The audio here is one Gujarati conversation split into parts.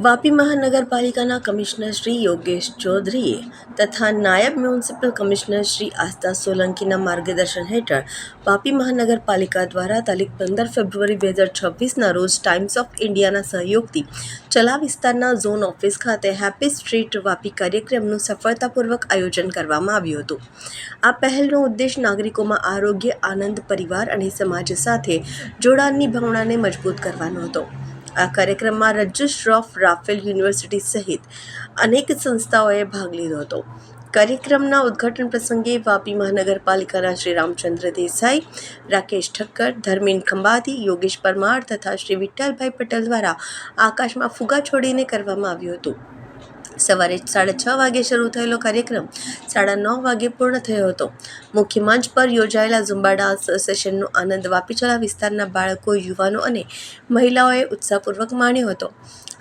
વાપી મહાનગરપાલિકાના કમિશનર શ્રી યોગેશ ચૌધરીએ તથા નાયબ મ્યુનિસિપલ કમિશનર શ્રી આસ્થા સોલંકીના માર્ગદર્શન હેઠળ વાપી મહાનગરપાલિકા દ્વારા તારીખ 15 ફેબ્રુઆરી 2026ના રોજ ટાઈમ્સ ઓફ ઇન્ડિયાના સહયોગથી ચલા વિસ્તારના ઝોન ઓફિસ ખાતે હેપી સ્ટ્રીટ વાપી કાર્યક્રમનું સફળતાપૂર્વક આયોજન કરવામાં આવ્યું હતું. આ પહેલનો ઉદ્દેશ નાગરિકોમાં આરોગ્ય, આનંદ, પરિવાર અને સમાજ સાથે જોડાણની ભાવનાને મજબૂત કરવાનો હતો. આ કાર્યક્રમમાં રજિસ્ટ્રાર ઓફ રાફેલ યુનિવર્સિટી સહિત અનેક સંસ્થાઓએ ભાગ લીધો હતો. કાર્યક્રમના ઉદ્ઘાટન પ્રસંગે વાપી મહાનગરપાલિકાના શ્રી રામચંદ્ર દેસાઈ, રાકેશ ઠક્કર, ધર્મેન્દ્ર ખંભાતી, યોગેશ પરમાર તથા શ્રી વિઠ્ઠલભાઈ પટેલ દ્વારા આકાશમાં ફુગા છોડીને કરવામાં આવ્યું હતું. સવારે 6:30 વાગે શરૂ થયેલો કાર્યક્રમ 9:30 વાગે પૂર્ણ થયો હતો. મુખ્ય મંચ પર યોજાયેલા ઝુંબા ડાન્સ સેશનનો આનંદ વાપી ચલા વિસ્તારના બાળકો, યુવાનો અને મહિલાઓએ ઉત્સાહપૂર્વક માણ્યો હતો.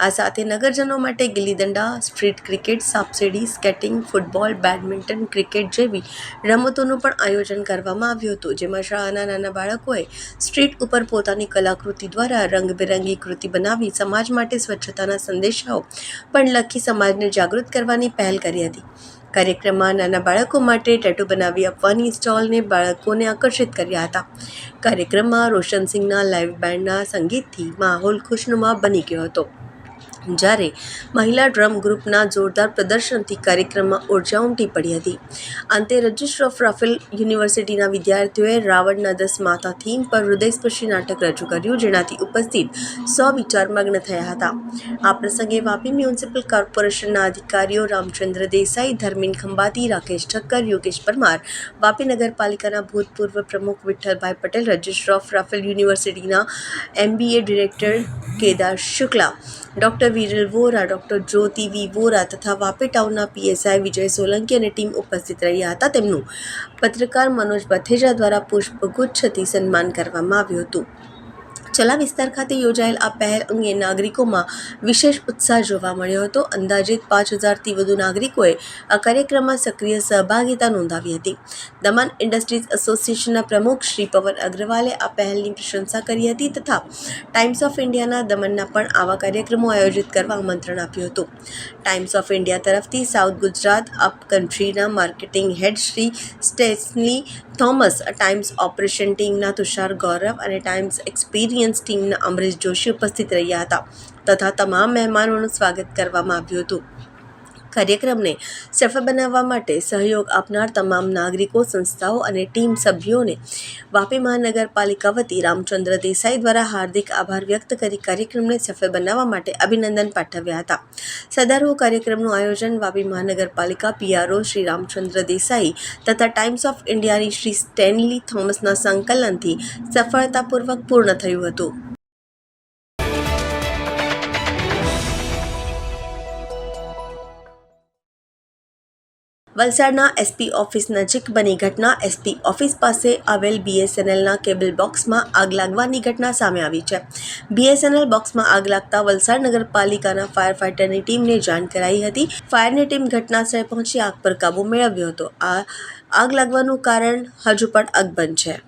આ સાથે નગરજનો માટે ગિલ્લીદંડા, સ્ટ્રીટ ક્રિકેટ, સાપસીડી, સ્કેટિંગ, ફૂટબોલ, બેડમિન્ટન, ક્રિકેટ જેવી રમતોનું પણ આયોજન કરવામાં આવ્યું હતું, જેમાં શાળાના નાના બાળકોએ સ્ટ્રીટ ઉપર પોતાની કલાકૃતિ દ્વારા રંગબેરંગી કૃતિ બનાવી સમાજ માટે સ્વચ્છતાના સંદેશાઓ પણ લખી સમાજને જાગૃત કરવાની પહેલ કરી હતી. કાર્યક્રમમાં નાના બાળકો માટે ટેટુ બનાવી આપવાની સ્ટોલને બાળકોને આકર્ષિત કર્યા હતા. કાર્યક્રમમાં રોશનસિંહના લાઇવ બેન્ડના સંગીતથી માહોલ ખુશનુમા બની ગયો હતો, જ્યારે મહિલા ડ્રમ ગ્રુપના જોરદાર પ્રદર્શનથી કાર્યક્રમમાં ઉર્જા ઉમટી પડી હતી. અંતે રજિસ્ટ્રાર ઓફ રાફેલ યુનિવર્સિટીના વિદ્યાર્થીઓએ રાવણના 10 માથા થીમ પર હૃદયસ્પર્શી નાટક રજૂ કર્યું, જેનાથી ઉપસ્થિત 100 વિચારમગ્ન થયા હતા. આ પ્રસંગે વાપી મ્યુનિસિપલ કોર્પોરેશનના અધિકારીઓ રામચંદ્ર દેસાઈ, ધર્મેન્દ્ર ખંભાતી, રાકેશ ઠક્કર, યોગેશ પરમાર, વાપી નગરપાલિકાના ભૂતપૂર્વ પ્રમુખ વિઠ્ઠલભાઈ પટેલ, રજિસ્ટ્રાર ઓફ રાફેલ યુનિવર્સિટીના MBA director Kedar Shukla, doctor Viral Vora, doctor Jyoti V Vora તથા વાપી ટાઉનના PSI વિજય સોલંકી અને ટીમ ઉપસ્થિત રહ્યા હતા. તેમનું પત્રકાર મનોજ બથેજા દ્વારા પુષ્પગુચ્છથી સન્માન કરવામાં આવ્યું હતું. ચલા વિસ્તાર ખાતે યોજાયેલ આ પહેલ અંગે નાગરિકોમાં વિશેષ ઉત્સાહ જોવા મળ્યો હતો. અંદાજિત 5000થી વધુ નાગરિકોએ આ કાર્યક્રમમાં સક્રિય સહભાગિતા નોંધાવી હતી. દમન ઇન્ડસ્ટ્રીઝ એસોસિએશનના પ્રમુખ શ્રી પવન અગ્રવાલે આ પહેલની પ્રશંસા કરી હતી તથા ટાઈમ્સ ઓફ ઇન્ડિયાના દમણના પણ આવા કાર્યક્રમો આયોજિત કરવા આમંત્રણ આપ્યું હતું. ટાઈમ્સ ઓફ ઇન્ડિયા તરફથી સાઉથ ગુજરાત અપ કન્ટ્રીના માર્કેટિંગ હેડ શ્રી સ્ટેસલી થોમસ, ટાઈમ્સ ઓપરેશન ટીમના તુષાર ગૌરવ અને ટાઈમ્સ એક્સપિરિયન્સ ટીમના અમરીશ જોશી ઉપસ્થિત રહ્યા હતા તથા તમામ મહેમાનોનું સ્વાગત કરવામાં આવ્યું હતું. કાર્યક્રમને સફળ બનાવવા માટે સહયોગ આપનાર તમામ નાગરિકો, સંસ્થાઓ અને ટીમ સભ્યોને વાપી મહાનગરપાલિકા વતી રામચંદ્ર દેસાઈ દ્વારા હાર્દિક આભાર વ્યક્ત કરી કાર્યક્રમને સફળ બનાવવા માટે અભિનંદન પાઠવ્યા હતા. સદરુ કાર્યક્રમનું આયોજન વાપી મહાનગરપાલિકા PRO શ્રી રામચંદ્ર દેસાઈ તથા ટાઈમ્સ ઓફ ઇન્ડિયાની શ્રી સ્ટેનલી થોમસના સંકલનથી સફળતાપૂર્વક પૂર્ણ થયું હતું. વલસાડના SP ઓફિસ નજીક બની ઘટના. SP ઓફિસ પાસે આવેલ BSNLના કેબલ બોક્સમાં આગ લાગવાની ઘટના સામે આવી છે. BSNL બોક્સમાં આગ લાગતા વલસાડ નગરપાલિકાના ફાયર ફાઇટરની ટીમને જાણ કરાઈ હતી. ફાયરની ટીમ ઘટનાસ્થળે પહોંચી આગ પર કાબૂ મેળવ્યો હતો. આ આગ લાગવાનું કારણ હજુ પણ અકબંધ છે.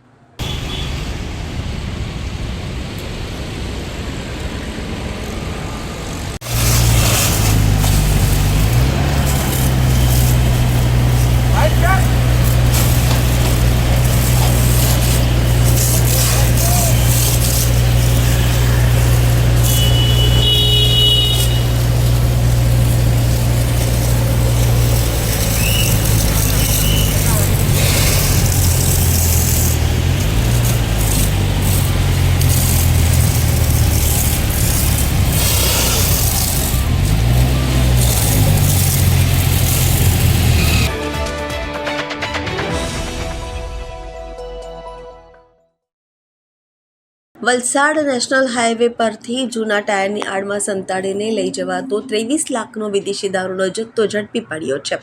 વલસાડ નેશનલ હાઈવે પરથી જૂના ટાયરની આડમાં સંતાડીને લઈ જવાતો 23 લાખનો વિદેશી દારૂનો જથ્થો ઝડપી પાડ્યો છે.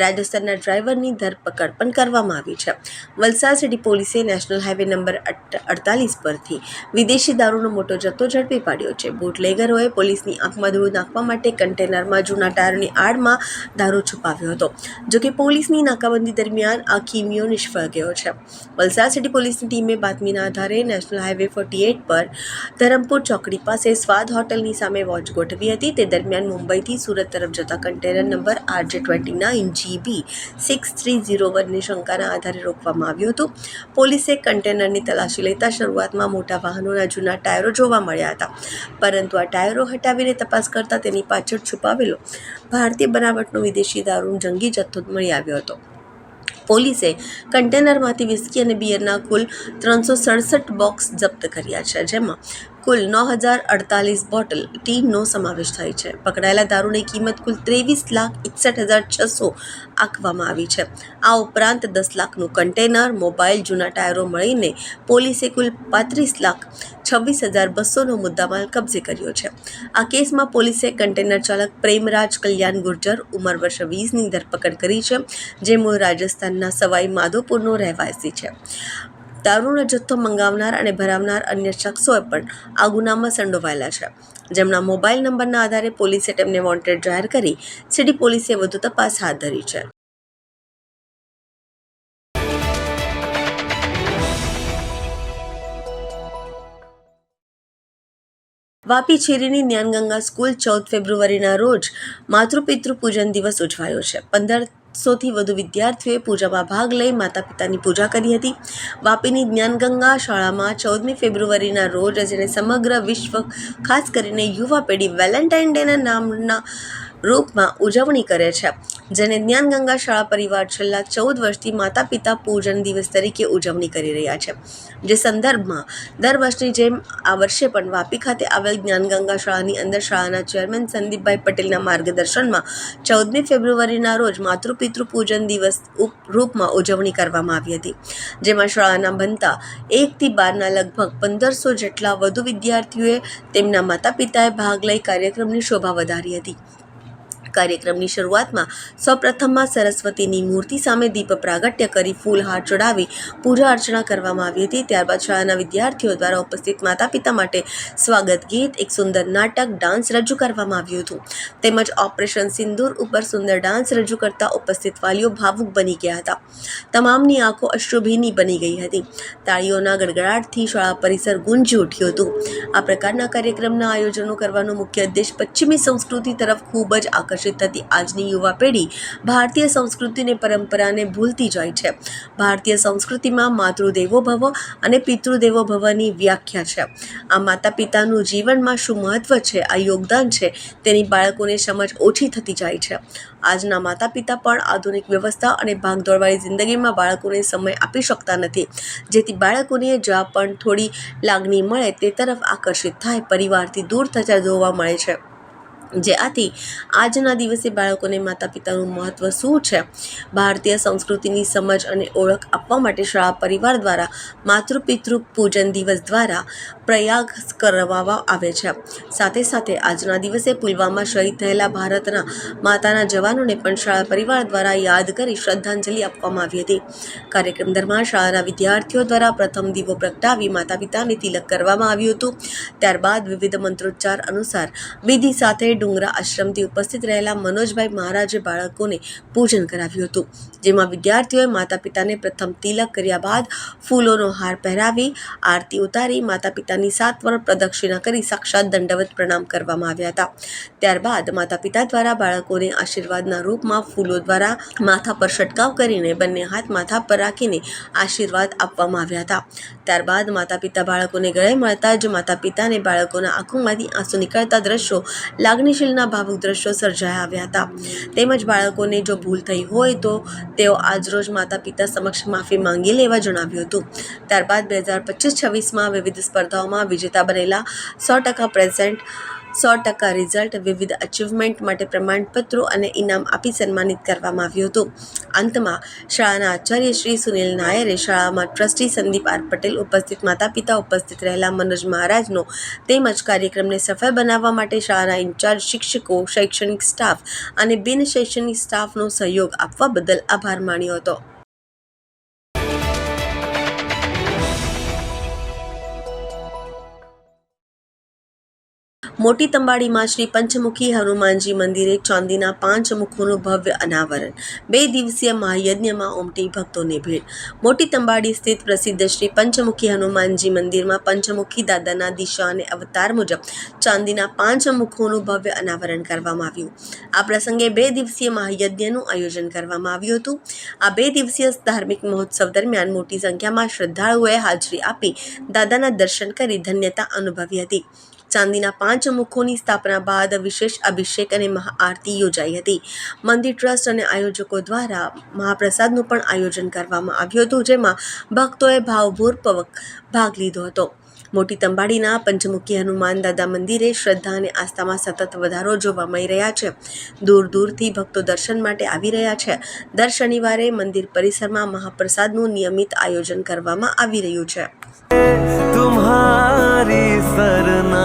રાજસ્થાનના ડ્રાઈવરની ધરપકડ પણ કરવામાં આવી છે. વલસાડ સિટી પોલીસે નેશનલ હાઈવે નંબર 48 પરથી વિદેશી દારૂનો મોટો જથ્થો ઝડપી પાડ્યો છે. બુટલેગરોએ પોલીસની આંખમાં ધૂળ નાખવા માટે કન્ટેનરમાં જૂના ટાયરની આડમાં દારૂ છુપાવ્યો હતો. જોકે પોલીસની નાકાબંધી દરમિયાન આ કિમિયો નિષ્ફળ ગયો છે. વલસાડ સિટી પોલીસની ટીમે બાતમીના આધારે નેશનલ હાઈવે 48 ગેટ પર ધરમપુર ચોકડી પાસે સ્વાદ હોટલની સામે વોચ ગોઠવી હતી. તે દરમિયાન મુંબઈથી સુરત તરફ જતા કન્ટેનર નંબર RJ29GB6301ની શંકાના આધારે રોકવામાં આવ્યું હતું. પોલીસે કન્ટેનરની તલાશી લેતા શરૂઆતમાં મોટા વાહનોના જૂના ટાયરો જોવા મળ્યા હતા, પરંતુ આ ટાયરો હટાવીને તપાસ કરતા તેની પાછળ છુપાવેલો ભારતીય બનાવટનો વિદેશી દારૂનો જંગી જથ્થો મળી આવ્યો હતો. પોલીસે કન્ટેનરમાંથી વિસ્કી અને બિયરના કુલ 367 બોક્સ જપ્ત કર્યા છે, જેમાં કુલ 9048 બોટલ ટીનનો સમાવેશ થાય છે. પકડાયેલા દારૂની કિંમત કુલ 23,61,600 આંકવામાં આવી છે. આ ઉપરાંત 10 લાખનું કન્ટેનર, મોબાઈલ, જૂના ટાયરો મળીને પોલીસે કુલ 35,26,200નો મુદ્દામાલ કબજે કર્યો છે. આ કેસમાં પોલીસે કન્ટેનર ચાલક પ્રેમરાજ કલ્યાણ ગુર્જર, ઉંમર વર્ષ 20ની ધરપકડ કરી છે, જે મૂળ રાજસ્થાનના સવાઈ માધોપુરનો રહેવાસી છે. દારૂનો જથ્થો મંગાવનાર અને ભરાવનાર અન્ય શખ્સો પણ આ ગુનામાં સંડોવાયેલા છે, જેમના મોબાઈલ નંબરના આધારે પોલીસે તેમને વોન્ટેડ જાહેર કરી સિટી પોલીસે વધુ તપાસ હાથ ધરી છે. વાપી છેરીની જ્ઞાનગંગા સ્કૂલ 14 ફેબ્રુઆરીના રોજ માતૃપિતૃ પૂજન દિવસ ઉજવાયો છે. 1500થી વધુ વિદ્યાર્થીઓએ પૂજામાં ભાગ લઈ માતા પિતાની પૂજા કરી હતી. વાપીની જ્ઞાનગંગા શાળામાં 14મી ફેબ્રુઆરીના રોજ જેને સમગ્ર વિશ્વ, ખાસ કરીને યુવા પેઢી વેલેન્ટાઇન ડેના નામના રૂપમાં ઉજવણી કરે છે, જેને જ્ઞાનગંગા શાળા પરિવાર છેલ્લા 14 વર્ષથી માતા પિતા પૂજન દિવસ તરીકે ઉજવણી કરી રહ્યા છે. જે સંદર્ભમાં દર વર્ષની જેમ આ વર્ષે પણ વાપી ખાતે આવેલ જ્ઞાનગંગા શાળાની અંદર શાળાના ચેરમેન સંદીપભાઈ પટેલના માર્ગદર્શનમાં 14મી ફેબ્રુઆરીના રોજ માતૃપિતૃ પૂજન દિવસ રૂપમાં ઉજવણી કરવામાં આવી હતી, જેમાં શાળાના ભણતા 1 થી 12ના લગભગ 1500 જેટલા વધુ વિદ્યાર્થીઓએ તેમના માતા પિતાએ ભાગ લઈ કાર્યક્રમની શોભા વધારી હતી. કાર્યક્રમની શરૂઆતમાં સૌપ્રથમમાં સરસ્વતીની મૂર્તિ સામે દીપ પ્રાગટ્ય કરી ફૂલહાર ચડાવી પૂજા અર્ચના કરવામાં આવી હતી. ત્યારબાદ શાળાના વિદ્યાર્થીઓ દ્વારા ઉપસ્થિત માતા પિતા માટે સ્વાગત ગીત, એક સુંદર નાટક, ડાન્સ રજૂ કરવામાં આવ્યું હતું. તેમજ ઓપરેશન સિંદૂર ઉપર સુંદર ડાન્સ રજૂ કરતા ઉપસ્થિત વાલીઓ ભાવુક બની ગયા હતા. તમામની આંખો અશ્રુભીની બની ગઈ હતી. તાળીઓના ગડગડાટથી શાળા પરિસર ગુંજી ઉઠ્યું હતું. આ પ્રકારના કાર્યક્રમના આયોજનો કરવાનો મુખ્ય ઉદ્દેશ પશ્ચિમી સંસ્કૃતિ તરફ ખૂબ જ આકર્ષિત થતી આજની યુવા પેઢી ભારતીય સંસ્કૃતિને પરંપરાને ભૂલતી જાય છે. ભારતીય સંસ્કૃતિમાં માતૃદેવો ભવ અને પિતૃદેવો ભવની વ્યાખ્યા છે. આ માતા પિતાનું જીવનમાં શું મહત્વ છે, આ યોગદાન છે, તેની બાળકોને સમજ ઓછી થતી જાય છે. આજના માતા પિતા પણ આધુનિક વ્યવસ્થા અને ભાગદોડવાળી જિંદગીમાં બાળકોને સમય આપી શકતા નથી, જેથી બાળકોને જ્યાં પણ થોડી લાગણી મળે તે તરફ આકર્ષિત થાય પરિવારથી દૂર થતા જોવા મળે છે. જે આથી આજના દિવસે બાળકોને માતા પિતાનું મહત્વ શું છે, ભારતીય સંસ્કૃતિની સમજ અને ઓળખ આપવા માટે શાળા પરિવાર દ્વારા માતૃપિતૃ પૂજન દિવસ દ્વારા પ્રયાસ કરવામાં આવે છે. સાથે સાથે આજના દિવસે પુલવામા શહીદ થયેલા ભારતના માતાના જવાનોને પણ શાળા પરિવાર દ્વારા યાદ કરી શ્રદ્ધાંજલિ આપવામાં આવી હતી. કાર્યક્રમ દરમિયાન શાળાના વિદ્યાર્થીઓ દ્વારા પ્રથમ દીવો પ્રગટાવી માતા પિતાને તિલક કરવામાં આવ્યું હતું. ત્યારબાદ વિવિધ મંત્રોચ્ચાર અનુસાર વિધિ સાથે ડુંગરા આશ્રમથી ઉપસ્થિત રહેલા મનોજભાઈ મહારાજે બાળકોને પૂજન કરાવ્યું હતું, જેમાં વિદ્યાર્થીઓએ માતા પિતાને પ્રથમ તિલક કર્યા બાદ ફૂલોનો હાર પહેરાવી આરતી ઉતારી માતા પિતાની 7 વાર પ્રદક્ષિણા કરી સાક્ષાત દંડવત પ્રણામ કરવામાં આવ્યા હતા. ત્યારબાદ માતા પિતા દ્વારા બાળકોને આશીર્વાદના રૂપમાં ફૂલો દ્વારા માથા પર છંટકાવ કરીને બંને હાથ માથા પર રાખીને આશીર્વાદ આપવામાં આવ્યા હતા. ત્યારબાદ માતા પિતા બાળકોને ગળે મળતા જ માતા પિતાને બાળકોના આંખોમાંથી આંસુ નીકળતા દ્રશ્યો લાગણીશીલના ભાવુક દ્રશ્યો સર્જાયા આવ્યા હતા. તેમજ બાળકોને જો ભૂલ થઈ હોય તો તેઓ આજરોજ માતા પિતા સમક્ષ માફી માંગી લેવા જણાવ્યું હતું. ત્યારબાદ 2025-26માં વિવિધ સ્પર્ધાઓમાં વિજેતા બનેલા 100% પ્રેઝન્ટ, 100% રિઝલ્ટ, વિવિધ અચીવમેન્ટ માટે પ્રમાણપત્રો અને ઇનામ આપી સન્માનિત કરવામાં આવ્યું હતું. અંતમાં શાળાના આચાર્ય શ્રી સુનિલ નાયરે, શાળામાં ટ્રસ્ટી સંદીપ આર પટેલ, ઉપસ્થિત માતા પિતા, ઉપસ્થિત રહેલા મનોજ મહારાજનો તેમજ કાર્યક્રમને સફળ બનાવવા માટે શાળાના ઇન્ચાર્જ શિક્ષકો, શૈક્ષણિક સ્ટાફ અને બિન શૈક્ષણિક સ્ટાફનો સહયોગ આપવા બદલ આભાર માન્યો હતો. મોટી તંબાડીમાં શ્રી પંચમુખી હનુમાનજી મંદિરે ચાંદીના 5 મુખોનું ભવ્ય અનાવરણ. 2 દિવસીય મહાયજ્ઞમાં ઉમટી ભક્તોની ભીડ. મોટી તંબાડી સ્થિત પ્રસિદ્ધ શ્રી પંચમુખી હનુમાનજી મંદિરમાં પંચમુખી દાદાના દિશા અને અવતાર મુજબ ચાંદીના 5 મુખોનું ભવ્ય અનાવરણ કરવામાં આવ્યું. આ પ્રસંગે 2 દિવસીય મહાયજ્ઞનું આયોજન કરવામાં આવ્યું હતું. આ 2 દિવસીય ધાર્મિક મહોત્સવ દરમિયાન મોટી સંખ્યામાં શ્રદ્ધાળુઓએ હાજરી આપી દાદાના દર્શન કરી ધન્યતા અનુભવી હતી. ચાંદીના 5 મુખોની સ્થાપના બાદ વિશેષ અભિષેક અને મહાઆરતી યોજાઈ હતી. મંદિર ટ્રસ્ટ અને આયોજકો દ્વારા મહાપ્રસાદનું પણ આયોજન કરવામાં આવ્યું હતું, જેમાં ભક્તોએ ભાવપૂર્વક ભાગ લીધો હતો. મોટી તંબાડીના પંચમુખી હનુમાન દાદા મંદિરે શ્રદ્ધા અને આસ્થામાં સતત વધારો જોવા મળી રહ્યા છે. દૂર દૂરથી ભક્તો દર્શન માટે આવી રહ્યા છે. દર શનિવારે મંદિર પરિસરમાં મહાપ્રસાદનું નિયમિત આયોજન કરવામાં આવી રહ્યું છે. तुम्हारी सरना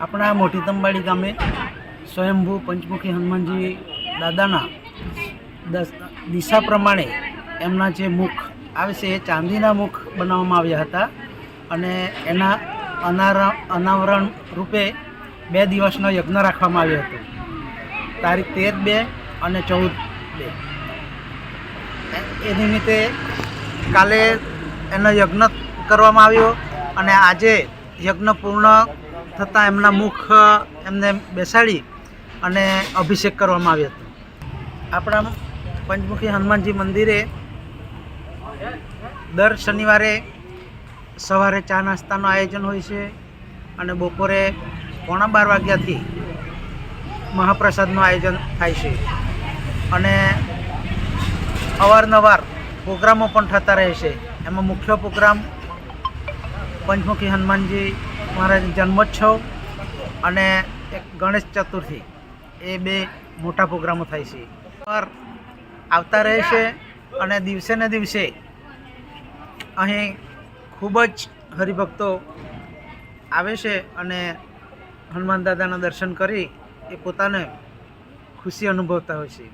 આપણા મોટી તંબાડી ગામે સ્વયંભૂ પંચમુખી હનુમાનજી દાદાના દિશા પ્રમાણે એમના જે મુખ આવે છે એ ચાંદીના મુખ બનાવવામાં આવ્યા હતા અને એના અનાવરણ રૂપે 2 દિવસનો યજ્ઞ રાખવામાં આવ્યો હતો. તારીખ 13/2 અને 14/2 એ નિમિત્તે કાલે એનો યજ્ઞ કરવામાં આવ્યો અને આજે યજ્ઞ પૂર્ણ થતાં એમના મુખ એમને બેસાડી અને અભિષેક કરવામાં આવ્યો હતો. આપણા પંચમુખી હનુમાનજી મંદિરે દર શનિવારે સવારે ચા નાસ્તાનું આયોજન હોય છે અને બપોરે 11:15 વાગ્યાથી મહાપ્રસાદનું આયોજન થાય છે અને અવારનવાર પ્રોગ્રામો પણ થતા રહે છે. એમાં મુખ્ય પ્રોગ્રામ પંચમુખી હનુમાનજી મહારાજ જન્મોત્સવ અને એક ગણેશ ચતુર્થી, એ 2 મોટા પ્રોગ્રામો થાય છે. આવતા રહે છે અને દિવસે ને દિવસે અહીં ખૂબ જ હરિભક્તો આવે છે અને હનુમાન દાદાના દર્શન કરી એ પોતાને ખુશી અનુભવતા હોય છે.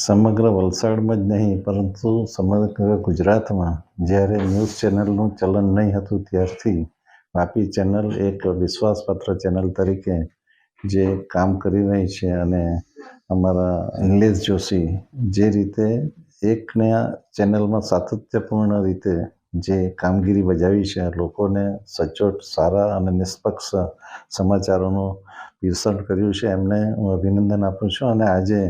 સમગ્ર વલસાડમાં જ નહીં પરંતુ સમગ્ર ગુજરાતમાં જ્યારે ન્યૂઝ ચેનલનું ચલન નહીં હતું ત્યારથી વાપી ચેનલ એક વિશ્વાસપાત્ર ચેનલ તરીકે જે કામ કરી રહી છે અને અમારા નિલેશ જોશી જે રીતે એકને આ ચેનલમાં સાતત્યપૂર્ણ રીતે જે કામગીરી બજાવી છે લોકોને સચોટ સારા અને નિષ્પક્ષ સમાચારોનું પીરસણ કર્યું છે એમને હું અભિનંદન આપું છું અને આજે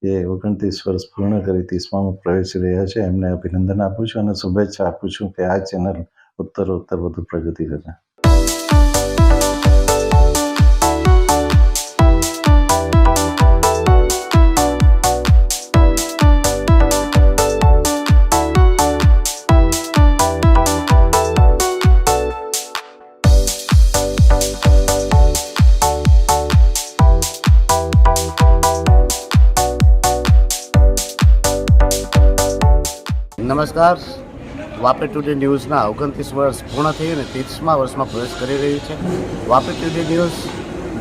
એ 29 વર્ષ પૂર્ણ કરી 30માં પ્રવેશી રહ્યા છે એમને અભિનંદન આપું છું અને શુભેચ્છા આપું છું કે આ ચેનલ ઉત્તરોત્તર વધુ પ્રગતિ કરે. નમસ્કાર. વાપી ટુડે ન્યૂઝના 29 વર્ષ પૂર્ણ થઈ અને 30મા વર્ષમાં પ્રવેશ કરી રહ્યું છે. વાપી ટુડે ન્યૂઝ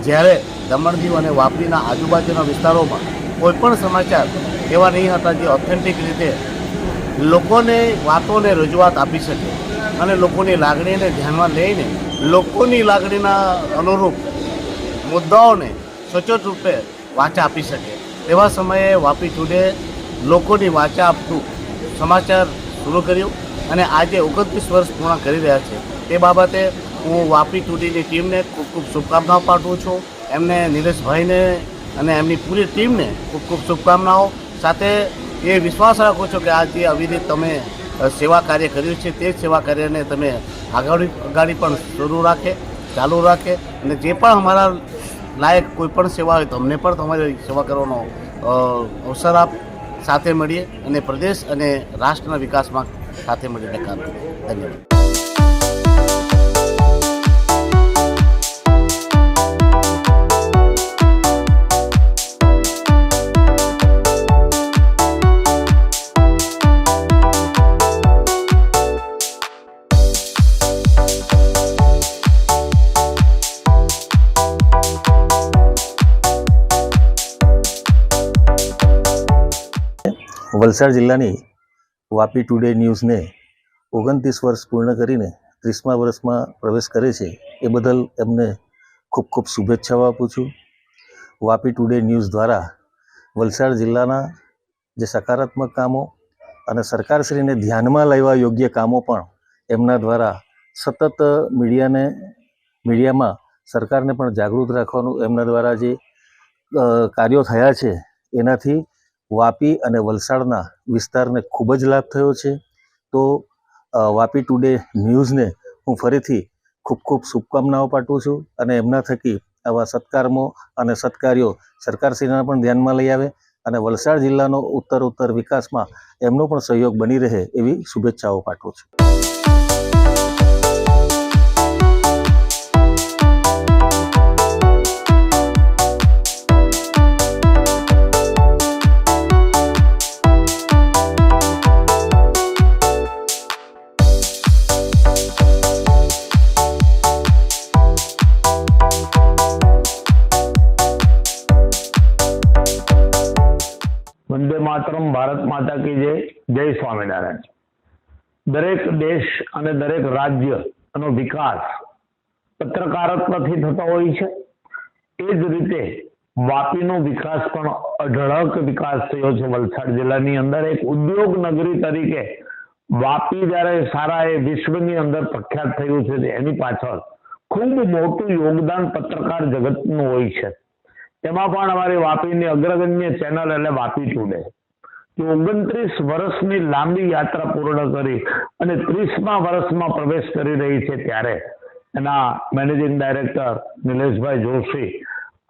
જ્યારે દમણ દીવ અને વાપીના આજુબાજુના વિસ્તારોમાં કોઈપણ સમાચાર એવા નહીં હતા જે ઓથેન્ટિક રીતે લોકોને વાતોને રજૂઆત આપી શકે અને લોકોની લાગણીને ધ્યાનમાં લઈને લોકોની લાગણીના અનુરૂપ મુદ્દાઓને સચોટ રૂપે વાચા આપી શકે એવા સમયે વાપી ટુડે લોકોની વાચા આપતું સમાચાર શરૂ કર્યું અને આજે 29 વર્ષ પૂર્ણ કરી રહ્યા છે. તે બાબતે હું વાપી ટુડેની ટીમને ખૂબ ખૂબ શુભકામનાઓ પાઠવું છું. એમને નિલેશભાઈને અને એમની પૂરી ટીમને ખૂબ ખૂબ શુભકામનાઓ સાથે એ વિશ્વાસ રાખું છું કે આ જે અવિરત તમે સેવા કાર્ય કર્યું છે તે સેવા કાર્યને તમે આગળ પણ ચાલુ રાખે અને જે પણ અમારા લાયક કોઈ પણ સેવા હોય તો અમને પણ તમારી સેવા કરવાનો અવસર આપ. સાથે મળીએ અને પ્રદેશ અને રાષ્ટ્રના વિકાસમાં સાથે મળીને કામ કરીએ. ધન્યવાદ. વલસાડ જિલ્લાની વાપી ટુડે ન્યૂઝને 29 વર્ષ પૂર્ણ કરીને 30મા વર્ષમાં પ્રવેશ કરે છે એ બદલ એમને ખૂબ ખૂબ શુભેચ્છાઓ આપું છું. વાપી ટુડે ન્યૂઝ દ્વારા વલસાડ જિલ્લાના જે સકારાત્મક કામો અને સરકારશ્રીને ધ્યાનમાં લેવા યોગ્ય કામો પણ એમના દ્વારા સતત મીડિયામાં સરકારને પણ જાગૃત રાખવાનું એમના દ્વારા જે કાર્યો થયા છે એનાથી વાપી અને વલસાડના વિસ્તારને ખૂબ જ લાભ થયો છે. તો વાપી ટુડે ન્યૂઝને હું ફરીથી ખૂબ ખૂબ શુભકામનાઓ પાઠવું છું અને એમના થકી આવા સત્કાર્યો અને સત્કાર્યો સરકારશ્રીના પણ ધ્યાનમાં લઈ આવે અને વલસાડ જિલ્લાનો ઉત્તરોત્તર વિકાસમાં એમનો પણ સહયોગ બની રહે એવી શુભેચ્છાઓ પાઠવું છું. વંદે માતરમ, ભારત માતા કી જય. જય સ્વામિનારાયણ. દરેક દેશ અને દરેક રાજ્યનો વિકાસ પત્રકારત્વથી થતો હોય છે. એ જ રીતે વાપીનો વિકાસ પણ અઢળક વિકાસ થયો છે. વલસાડ જિલ્લાની અંદર એક ઉદ્યોગ નગરી તરીકે વાપી જ્યારે સારા એ વિશ્વની અંદર પ્રખ્યાત થયું છે એની પાછળ ખૂબ મોટું યોગદાન પત્રકાર જગતનું હોય છે. તેમાં પણ અમારી વાપીની અગ્રગણ્ય ચેનલ એટલે વાપી ટુડે 29 વર્ષની લાંબી યાત્રા પૂર્ણ કરી અને 30મા વર્ષમાં પ્રવેશ કરી રહી છે ત્યારે એના મેનેજિંગ ડાયરેક્ટર નિલેશભાઈ જોશી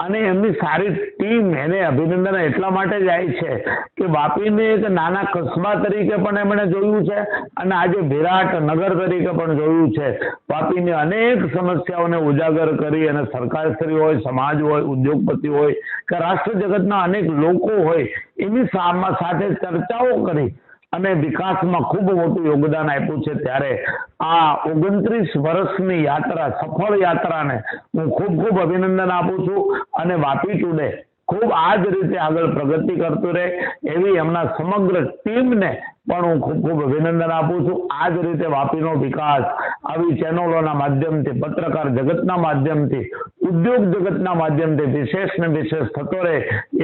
અને એમની સારી ટીમ એને અભિનંદન એટલા માટે જાય છે કે વાપીને એક નાના કસ્બા તરીકે પણ એમણે જોયું છે અને આજે વિરાટ નગર તરીકે પણ જોયું છે. વાપીની અનેક સમસ્યાઓને ઉજાગર કરી અને સરકારશ્રી હોય, સમાજ હોય, ઉદ્યોગપતિ હોય કે રાષ્ટ્ર જગતના અનેક લોકો હોય એની સાથે ચર્ચાઓ કરી અને વિકાસમાં ખૂબ મોટું યોગદાન આપ્યું છે. ત્યારે આ 29 વર્ષની યાત્રા, સફળ યાત્રાને હું ખૂબ ખૂબ અભિનંદન આપું છું અને વાપી ટુડે ખૂબ આ જ રીતે આગળ પ્રગતિ કરતું રહે એવી એમના સમગ્ર ટીમને પણ હું ખૂબ ખૂબ અભિનંદન આપું છું. આ જ રીતે વાપીનો વિકાસ આવી ચેનલોના માધ્યમથી, પત્રકાર જગતના માધ્યમથી, ઉદ્યોગ જગતના માધ્યમથી વિશેષ ને વિશેષ થતો રહે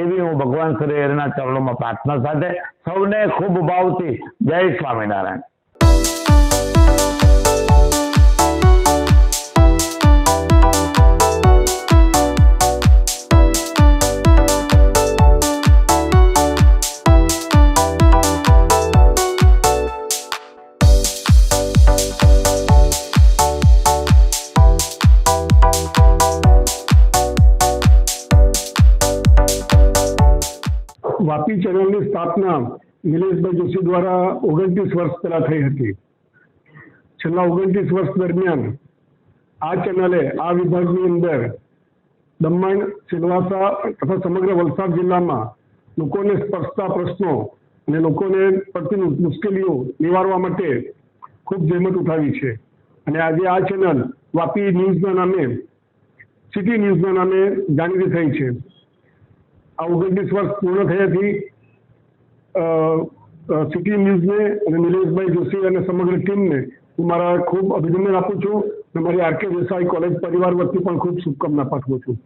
એવી હું ભગવાન શ્રી હરિના ચરણોમાં પ્રાર્થના સાથે સૌને ખૂબ ભાવથી જય સ્વામિનારાયણ. વાપી ચેનલની સ્થાપના નિલેશભાઈ જોશી દ્વારા 29 વર્ષ પહેલા થઈ હતી. છેલ્લા 29 વર્ષ દરમિયાન આ ચેનલે આ વિભાગની અંદર દમણ, સિલવાસા તથા સમગ્ર વલસાડ જિલ્લામાં લોકોને સ્પર્શતા પ્રશ્નો અને લોકોને પડતી મુશ્કેલીઓ નિવારવા માટે ખૂબ જહેમત ઉઠાવી છે. અને આજે આ ચેનલ વાપી ન્યૂઝના નામે, સિટી ન્યૂઝના નામે જાણીતી થઈ છે. આ 29 વર્ષ પૂર્ણ થયાથી સિટી ન્યૂઝને અને નિલેશભાઈ જોશી અને સમગ્ર ટીમને હું મારા ખૂબ અભિનંદન આપું છું અને મારી આર.કે. દેસાઈ કોલેજ પરિવાર વતી પણ ખૂબ શુભકામના પાઠવું છું.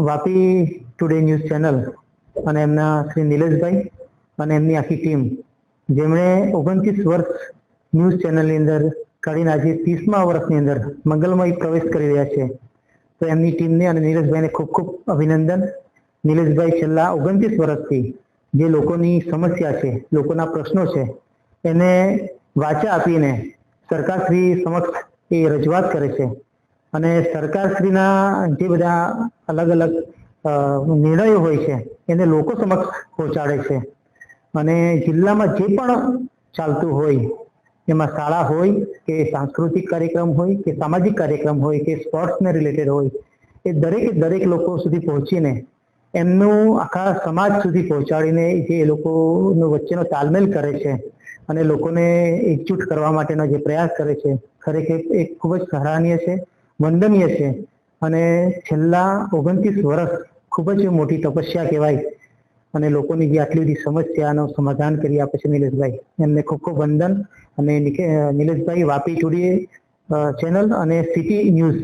વાપી ટુડે ન્યૂઝ ચેનલ અને એમના શ્રી નિલેશભાઈ અને એમની આખી ટીમ, જેમણે 29 વર્ષ ન્યૂઝ ચેનલની અંદર કાઢીને આજે 30મા વર્ષની અંદર મંગલમય પ્રવેશ કરી રહ્યા છે. તો એમની ટીમને અને નિલેશભાઈને ખૂબ ખૂબ અભિનંદન. નિલેશભાઈ છેલ્લા 29 વર્ષથી જે લોકોની સમસ્યા છે, લોકોના પ્રશ્નો છે, એને વાચા આપીને સરકારશ્રી સમક્ષ એ રજૂઆત કરે છે અને સરકારશ્રીના જે બધા અલગ અલગ નિર્ણયો હોય છે એને લોકો સમક્ષ પહોંચાડે છે. અને જિલ્લામાં જે પણ ચાલતું હોય, એમાં શાળા હોય કે સાંસ્કૃતિક કાર્યક્રમ હોય કે સામાજિક કાર્યક્રમ હોય કે સ્પોર્ટ્સને રિલેટેડ હોય, એ દરેક લોકો સુધી પહોંચીને એમનું આખા સમાજ સુધી પહોંચાડીને જે એ લોકોનો વચ્ચેનો તાલમેલ કરે છે અને લોકોને એકજૂટ કરવા માટેનો જે પ્રયાસ કરે છે, ખરેખર એ ખૂબ જ સરાહનીય છે, વંદનીય છે. અને છેલ્લા 29 વર્ષ ખૂબ જ મોટી તપસ્યા કહેવાય. અને લોકોની જે આટલી બધી સમસ્યાનો સમાધાન કરી આપે છે નિલેશભાઈ, એમને ખૂબ ખૂબ વંદન. અને નિલેશભાઈ વાપી ટુડે ચેનલ અને સિટી ન્યૂઝ,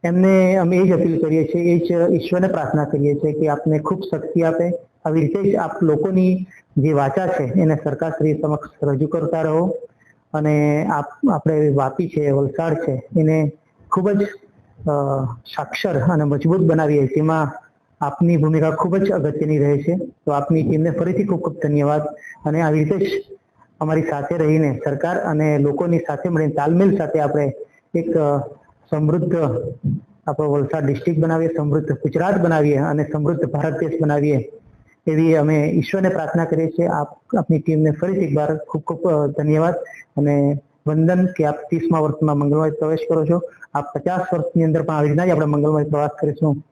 એમને અમે એ જ અપીલ કરીએ છીએ, એ જ ઈશ્વરને પ્રાર્થના કરીએ છીએ કે આપને ખૂબ શક્તિ આપે. આવી રીતે જ આપ લોકોની જે વાચા છે એને સરકારશ્રી સમક્ષ રજૂ કરતા રહો. અને આપણે વાપી છે, વલસાડ છે, એને ખૂબ જ સાક્ષર અને મજબૂત બનાવીએ, જેમાં આપની ભૂમિકા ખૂબ જ અગત્યની રહે છે. તો આપની ટીમને ફરીથી ખૂબ ખૂબ ધન્યવાદ. અને આવી રીતે જ અમારી સાથે રહીને સરકાર અને લોકોની સાથે મળીને તાલમેલ સાથે આપણે એક સમૃદ્ધ આપણો વલસાડ ડિસ્ટ્રિક્ટ બનાવીએ, સમૃદ્ધ ગુજરાત બનાવીએ અને સમૃદ્ધ ભારત દેશ બનાવીએ, એવી અમે ઈશ્વરને પ્રાર્થના કરીએ છીએ. આપની ટીમને ફરીથી એકવાર ખૂબ ખૂબ ધન્યવાદ અને વંદન કે આપ 30મા વર્ષમાં મંગલમય પ્રવેશ કરો છો. આપ 50 વર્ષની અંદર પણ આવી રીતના જ આપણે મંગલમય પ્રવાસ કરીશું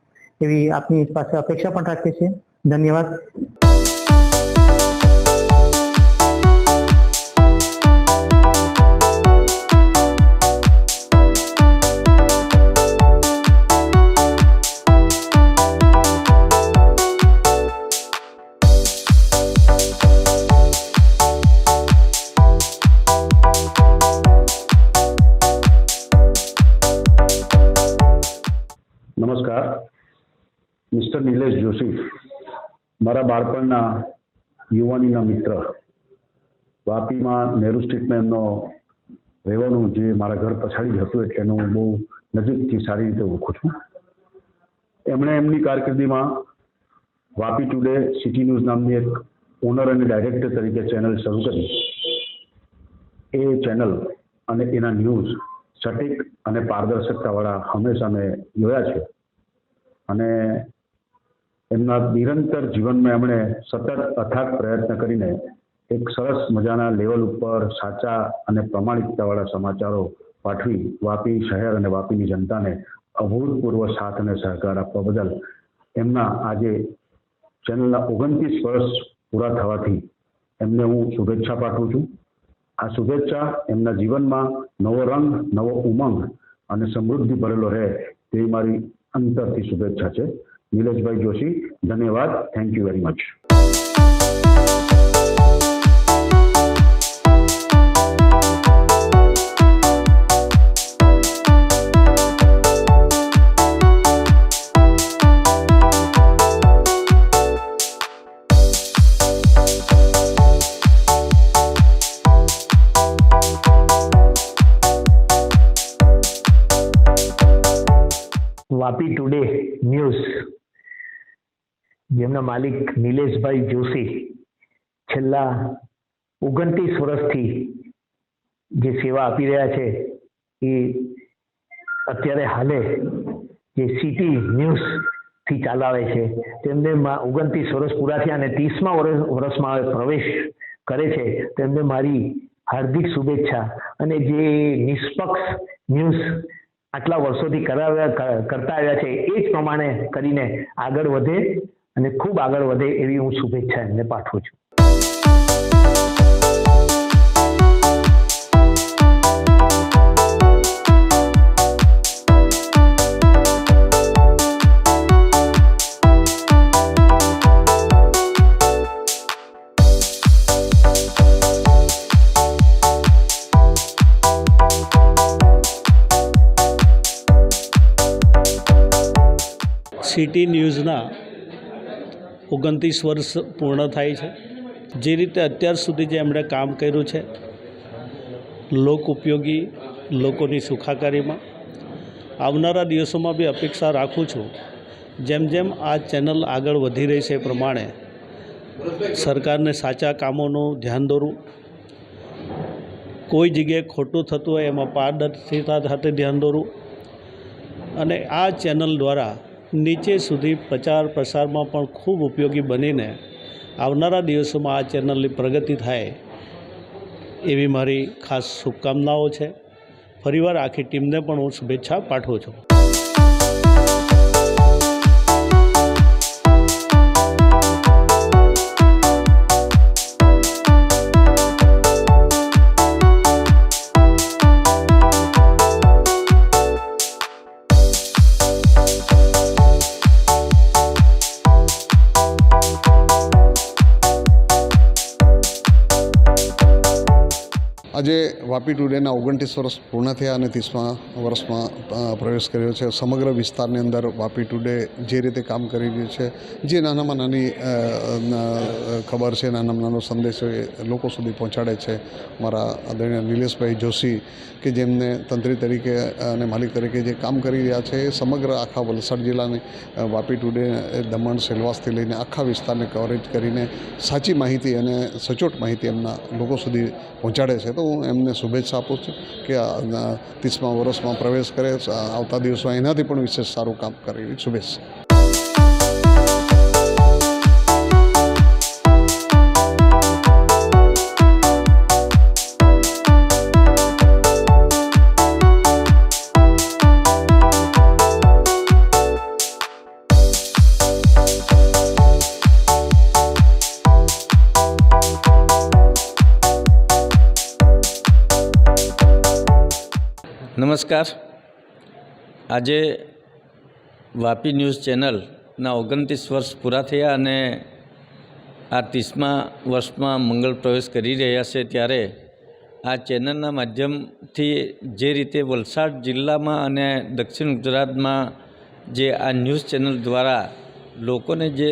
એવી આપની પાસે અપેક્ષા પણ રાખીએ છીએ. ધન્યવાદ. નમસ્કાર. મિસ્ટર નિલેશ જોશી, મારા બાળપણના યુવાનીના મિત્ર. વાપીમાં નેહરુ સ્ટ્રીટમાં એમનો રહેવાનું જે મારા ઘર પછાડી જ હતું, એટલે એનું હું બહુ નજીકથી સારી રીતે ઓળખું છું. એમણે એમની કારકિર્દીમાં વાપી ટુડે સિટી ન્યૂઝ નામની એક ઓનર અને ડાયરેક્ટર તરીકે ચેનલ શરૂ કરી. એ ચેનલ અને એના ન્યૂઝ સટીક અને પારદર્શકતાવાળા હંમેશા મેં જોયા છે. અને એમના નિરંતર જીવનમાં એમણે સતત અથાગ પ્રયત્ન કરીને એક સરસ મજાના લેવલ ઉપર સાચા અને પ્રમાણિકતાવાળા સમાચારો પાઠવી વાપી શહેર અને વાપીની જનતાને અભૂતપૂર્વ સાથ અને સહકાર આપવા બદલ એમના આજે ચેનલના 29 વર્ષ પૂરા થવાથી એમને હું શુભેચ્છા પાઠવું છું. આ શુભેચ્છા એમના જીવનમાં નવો રંગ, નવો ઉમંગ અને સમૃદ્ધિ ભરેલો રહે તેવી મારી અંતરથી શુભેચ્છા છે. નિલેશભાઈ જોશી, ધન્યવાદ. Thank you very much. Vapi today news જેમના માલિક નિલેશભાઈ જોશી છેલ્લા 29 વર્ષથી જે સેવા આપી રહ્યા છે એ અત્યારે હાલે જે સિટી ન્યૂઝથી ચલાવે છે તેમને 29 વર્ષ પૂરા થયા અને 30મા વર્ષમાં પ્રવેશ કરે છે. તેમને મારી હાર્દિક શુભેચ્છા અને જે નિષ્પક્ષ ન્યૂઝ આટલા વર્ષોથી કરતા આવ્યા છે એ જ પ્રમાણે કરીને આગળ વધે અને ખૂબ આગળ વધે એવી હું શુભેચ્છા એમને પાઠવું છું. સિટી ન્યૂઝના 29 વર્ષ પૂર્ણ થાય છે. જે રીતે અત્યાર સુધી જે એમણે કામ કર્યું છે લોક ઉપયોગી, લોકોની સુખાકારીમાં, આવનારા દિવસોમાં બી અપેક્ષા રાખું છું જેમ જેમ આ ચેનલ આગળ વધી રહી છે એ પ્રમાણે સરકારને સાચા કામોનું ધ્યાન દોરવું, કોઈ જગ્યાએ ખોટું થતું હોય એમાં પારદર્શિતા સાથે ધ્યાન દોરવું અને આ ચેનલ દ્વારા નીચે સુધી પ્રચાર પ્રસારમાં પણ ખૂબ ઉપયોગી બનીને આવનારા દિવસોમાં આ ચેનલની પ્રગતિ થાય એવી મારી ખાસ શુભકામનાઓ છે. ફરીવાર આખી ટીમને પણ હું શુભેચ્છા પાઠવું છું. આજે વાપી ટુડેના 29 વર્ષ પૂર્ણ થયા અને 30મા વર્ષમાં પ્રવેશ કર્યો છે. સમગ્ર વિસ્તારની અંદર વાપી ટુડે જે રીતે કામ કરી રહ્યું છે, જે નાનામાં નાની ખબર છે, નાનામાં નાનો સંદેશો એ લોકો સુધી પહોંચાડે છે. મારા આદરણીય નિલેશભાઈ જોશી કે જેમને તંત્રી તરીકે અને માલિક તરીકે જે કામ કરી રહ્યા છે એ સમગ્ર આખા વલસાડ જિલ્લાની વાપી ટુડે, દમણ, સેલવાસથી લઈને આખા વિસ્તારને કવરેજ કરીને સાચી માહિતી અને સચોટ માહિતી એમના લોકો સુધી પહોંચાડે છે. તો હું એમને શુભેચ્છા આપું છું કે 30મા વર્ષમાં પ્રવેશ કરે, આવતા દિવસોમાં એનાથી પણ વિશેષ સારું કામ કરે એવી શુભેચ્છા. નમસ્કાર. આજે વાપી ન્યૂઝ ચેનલના 29 વર્ષ પૂરા થયા અને આ 30મા વર્ષમાં મંગળ પ્રવેશ કરી રહ્યા છે ત્યારે આ ચેનલના માધ્યમથી જે રીતે વલસાડ જિલ્લામાં અને દક્ષિણ ગુજરાતમાં જે આ ન્યૂઝ ચેનલ દ્વારા લોકોને જે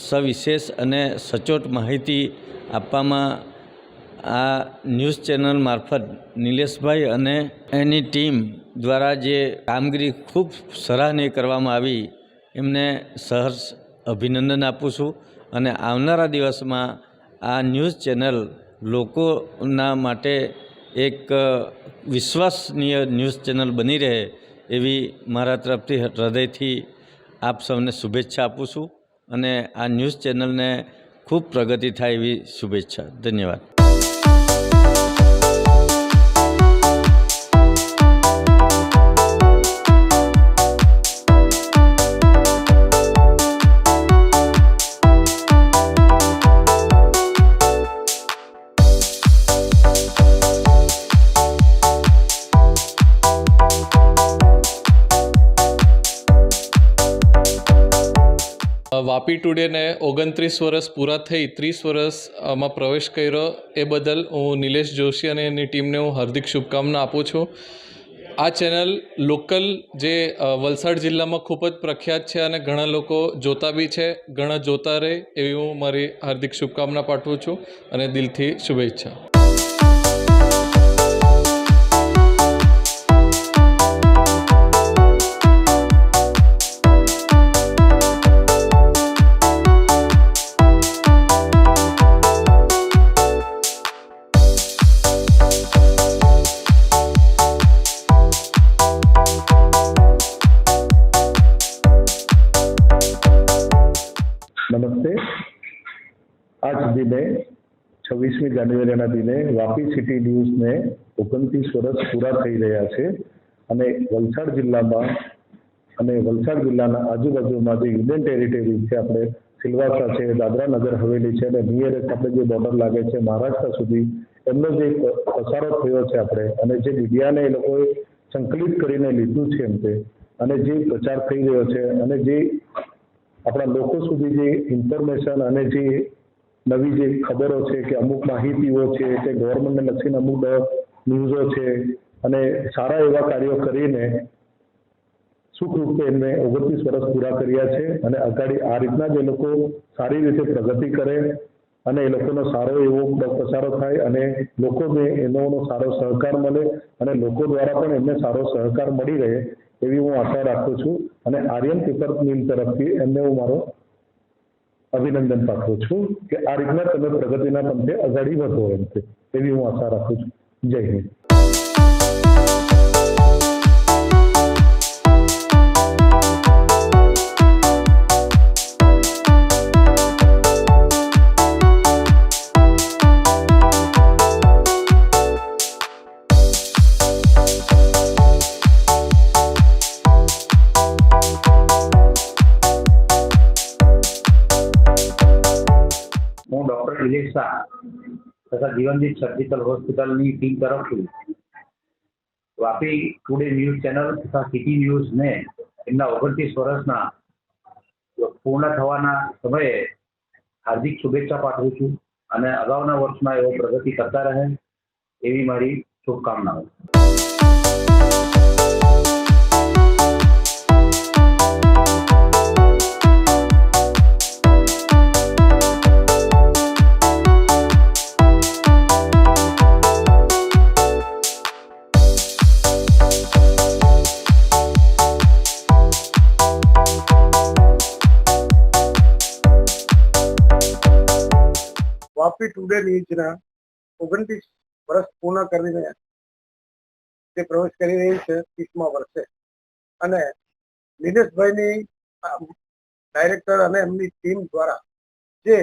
સવિશેષ અને સચોટ માહિતી આપવામાં આ ન્યૂઝ ચેનલ મારફત નિલેશભાઈ અને એની ટીમ દ્વારા જે કામગીરી ખૂબ સરાહનીય કરવામાં આવી એમને સહર્ષ અભિનંદન આપું છું. અને આવનારા દિવસમાં આ ન્યૂઝ ચેનલ લોકોના માટે એક વિશ્વસનીય ન્યૂઝ ચેનલ બની રહે એવી મારા તરફથી હૃદયથી આપ સૌને શુભેચ્છા આપું છું. અને આ ન્યૂઝ ચેનલને ખૂબ પ્રગતિ થાય એવી શુભેચ્છા. ધન્યવાદ. વાપી ટુડેને 29 વર્ષ પૂરા થઈ 30 વર્ષમાં પ્રવેશ કર્યો એ બદલ હું નિલેશ જોશી અને એની ટીમને હું હાર્દિક શુભકામના આપું છું. આ ચેનલ લોકલ જે વલસાડ જિલ્લામાં ખૂબ જ પ્રખ્યાત છે અને ઘણા લોકો જોતા બી છે, ઘણા જોતા રહે એવી હું મારી હાર્દિક શુભકામના પાઠવું છું અને દિલથી શુભેચ્છા. નમસ્તે. આજ દિને 26મી જાન્યુઆરીના દિને વાપી સિટી ન્યૂઝને 29 વર્ષ પૂરા થઈ રહ્યા છે અને વલસાડ જિલ્લામાં અને વલસાડ જિલ્લાના આજુબાજુમાં જે યુનિયન ટેરિટરી છે, આપણે સિલવાસા છે, દાદરા નગર હવેલી છે અને નિયરેસ્ટ આપણે જે બોર્ડર લાગે છે મહારાષ્ટ્ર સુધી, એમનો જે પસારો થયો છે આપણે અને જે મીડિયાને એ લોકોએ સંકલિત કરીને લીધું છે એમ તે અને જે પ્રચાર થઈ રહ્યો છે અને જે આપણા લોકો સુધી જે ઇન્ફોર્મેશન અને જે નવી જે ખબરો છે કે અમુક માહિતીઓ છે કે ગવર્મેન્ટને લક્ષીને અમુક ન્યૂઝો છે અને સારા એવા કાર્યો કરીને સુખરૂપે એમને 29 વર્ષ પૂરા કર્યા છે અને અગાડી આ રીતના જ એ લોકો સારી રીતે પ્રગતિ કરે અને એ લોકોનો સારો એવો પ્રસારો થાય અને લોકોને એનો સારો સહકાર મળે અને લોકો દ્વારા પણ એમને સારો સહકાર મળી રહે એવી હું આશા રાખું છું અને આર્યન પેપર મિલ તરફથી એમને હું મારો અભિનંદન પાઠવું છું કે આ રીતના તમે પ્રગતિના પંથે અગાડી વધો એમ છે એવી હું આશા રાખું છું. જય હિન્દ. હું ડૉક્ટર નિલેશ શાહ તથા જીવનદીપ સર્જિકલ હોસ્પિટલની ટીમ તરફથી વાપી ટુડે ન્યૂઝ ચેનલ તથા સિટી ન્યૂઝને એમના 29 વર્ષના પૂર્ણ થવાના સમયે હાર્દિક શુભેચ્છા પાઠવું છું અને અગાઉના વર્ષમાં એવો પ્રગતિ કરતા રહે એવી મારી શુભકામનાઓ. વાપી ટુડે ન્યૂઝના 29 વર્ષ પૂર્ણ કરીને તે પ્રવેશ કરી રહી છે 30મા વર્ષે અને નિલેશભાઈની ડાયરેક્ટર અને એમની ટીમ દ્વારા જે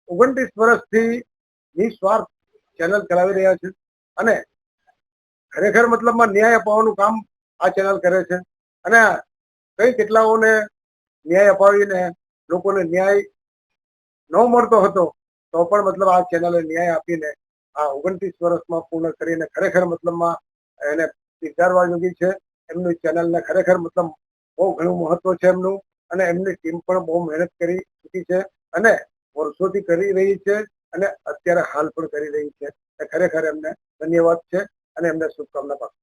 29 વર્ષથી નિસ્વાર્થ ચેનલ ચલાવી રહ્યા છે અને ખરેખર મતલબમાં ન્યાય અપાવવાનું કામ આ ચેનલ કરે છે અને કઈ કેટલાઓને ન્યાય અપાવીને લોકોને ન્યાય ન મળતો હતો તો પણ મતલબ આ ચેનલે ન્યાય આપીને આ 29 વર્ષમાં પૂર્ણ કરીને ખરેખર મતલબમાં એને સ્વીકારવા યોગી છે. એમની ચેનલને ખરેખર મતલબ બહુ ઘણું મહત્વ છે એમનું અને એમની ટીમ પણ બહુ મહેનત કરી ચૂકી છે અને વર્ષોથી કરી રહી છે અને અત્યારે હાલ પણ કરી રહી છે. ખરેખર એમને ધન્યવાદ છે અને એમને શુભકામના પાઠવું.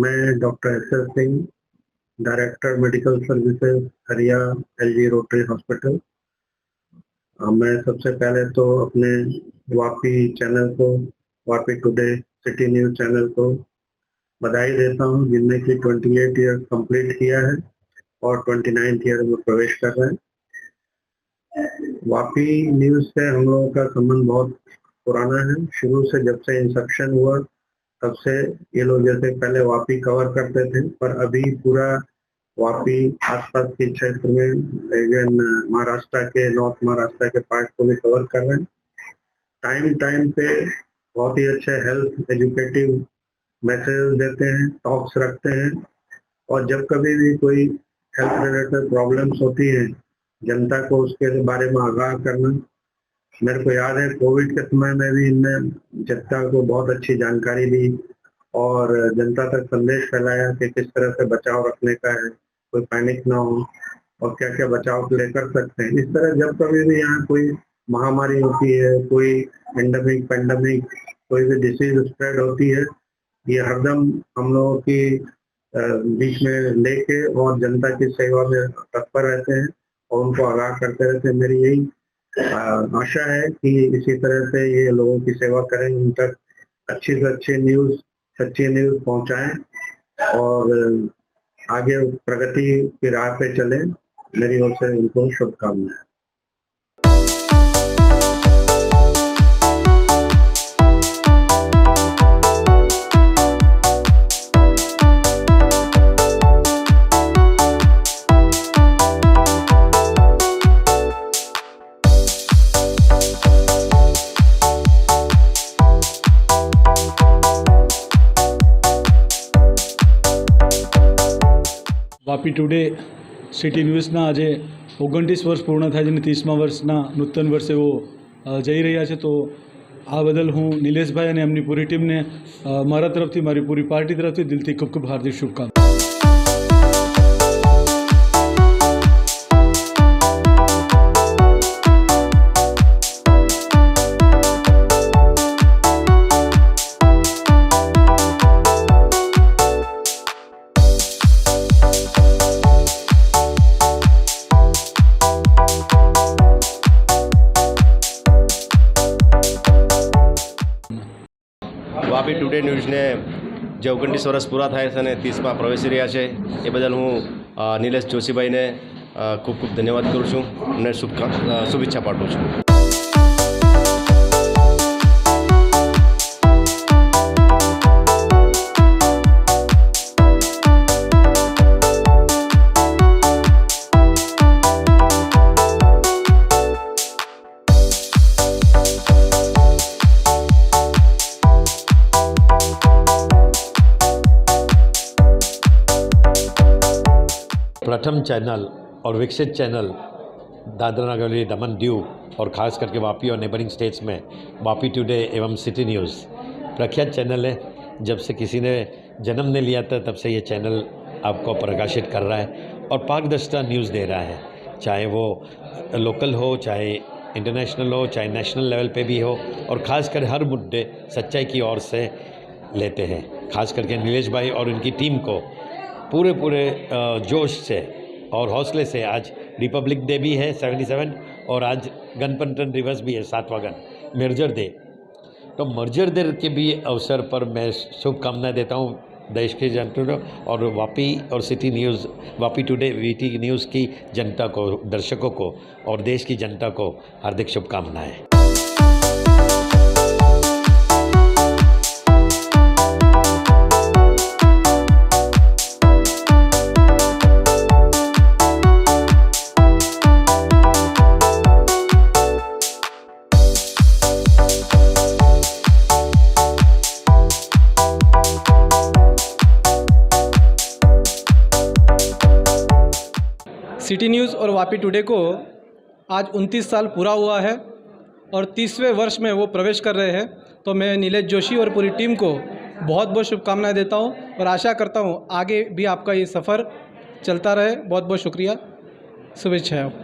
मैं doctor S Singh, director medical services हरिया एलजी रोटरी हॉस्पिटल। मैं सबसे पहले तो अपने वापी चैनल को, Vapi today city news channel को बधाई देता हूं, जिनने की 28 ईयर कंप्लीट किया है और 29th ईयर में प्रवेश कर रहे हैं। वापी न्यूज़ से हम लोगों का संबंध बहुत पुराना है। शुरू से जब से इंसेप्शन हुआ तब से ये लोग जैसे पहले वापी कवर करते थे, पर अभी पूरा वापी आसपास के क्षेत्र में, इवन महाराष्ट्र के, नॉर्थ महाराष्ट्र के पार्ट को भी कवर कर रहे हैं। टाइम पे बहुत ही अच्छे हेल्थ एजुकेटिव मैसेज देते हैं, टॉक्स रखते हैं, और जब कभी भी कोई हेल्थ रिलेटेड प्रॉब्लम्स होती हैं, जनता को उसके बारे में आगाह करना। मेरे को याद है कोविड के समय में भी इनने जनता को बहुत अच्छी जानकारी दी और जनता तक संदेश फैलाया कि किस तरह से बचाव रखने का है, कोई पैनिक ना हो और क्या क्या बचाव के लिए कर सकते हैं। इस तरह जब कभी भी यहाँ कोई महामारी होती है, कोई एंडेमिक पेंडेमिक, कोई भी डिसीज स्प्रेड होती है, ये हरदम हम लोगों की बीच में लेके और जनता की सेवा में तत्पर रहते हैं और उनको आगाह करते रहते हैं। मेरी यही आशा है कि इसी तरह से ये लोगों की सेवा करें, उन तक अच्छी से अच्छी न्यूज़, सच्ची न्यूज़ पहुंचाएं और आगे प्रगति की राह पे चलें। मेरी ओर से उनको शुभकामनाएं। વાપી ટુડે સિટી ન્યૂઝના આજે 29 વર્ષ પૂર્ણ થાય છે અને 30મા વર્ષના નૂતન વર્ષે એવો જઈ રહ્યા છે, તો આ બદલ હું નિલેશભાઈ અને એમની પૂરી ટીમને મારા તરફથી, મારી પૂરી પાર્ટી તરફથી દિલથી ખૂબ ખૂબ હાર્દિક શુભકામના. વાપી ટુડે ન્યૂઝને જે 29 વર્ષ પૂરા થાય છે અને 30માં પ્રવેશી રહ્યા છે એ બદલ હું નિલેશ જોશીભાઈને ખૂબ ખૂબ ધન્યવાદ કરું છું અને શુભેચ્છા પાઠવું છું. प्रथम चैनल और विकसित चैनल दादरा नगर हवेली, दमन दीव और ख़ास करके वापी और नेबरिंग स्टेट्स में वापी टुडे एवं सिटी न्यूज़ प्रख्यात चैनल है। जब से किसी ने जन्म ने लिया था तब से ये चैनल आपको प्रकाशित कर रहा है और पारदर्शिता न्यूज़ दे रहा है, चाहे वो लोकल हो, चाहे इंटरनेशनल हो, चाहे नेशनल लेवल पे भी हो, और ख़ासकर हर मुद्दे सच्चाई की ओर से लेते हैं। ख़ास करके नीलेश भाई और उनकी टीम को पूरे जोश से और हौसले से, आज रिपब्लिक डे भी है 77 और आज गणतंत्र दिवस भी है 7वां गण मर्जर डे, तो मर्जर डे के भी अवसर पर मैं शुभकामनाएं देता हूं देश के जनता और वापी और city news, Vapi today VT news की जनता को, दर्शकों को और देश की जनता को हार्दिक शुभकामनाएं. सिटी न्यूज़ और वापी टुडे को आज 29 साल पूरा हुआ है और 30वें वर्ष में वो प्रवेश कर रहे हैं, तो मैं नीलेश जोशी और पूरी टीम को बहुत बहुत शुभकामनाएं देता हूं और आशा करता हूं आगे भी आपका ये सफ़र चलता रहे. बहुत बहुत शुक्रिया, शुभेच्छाएं.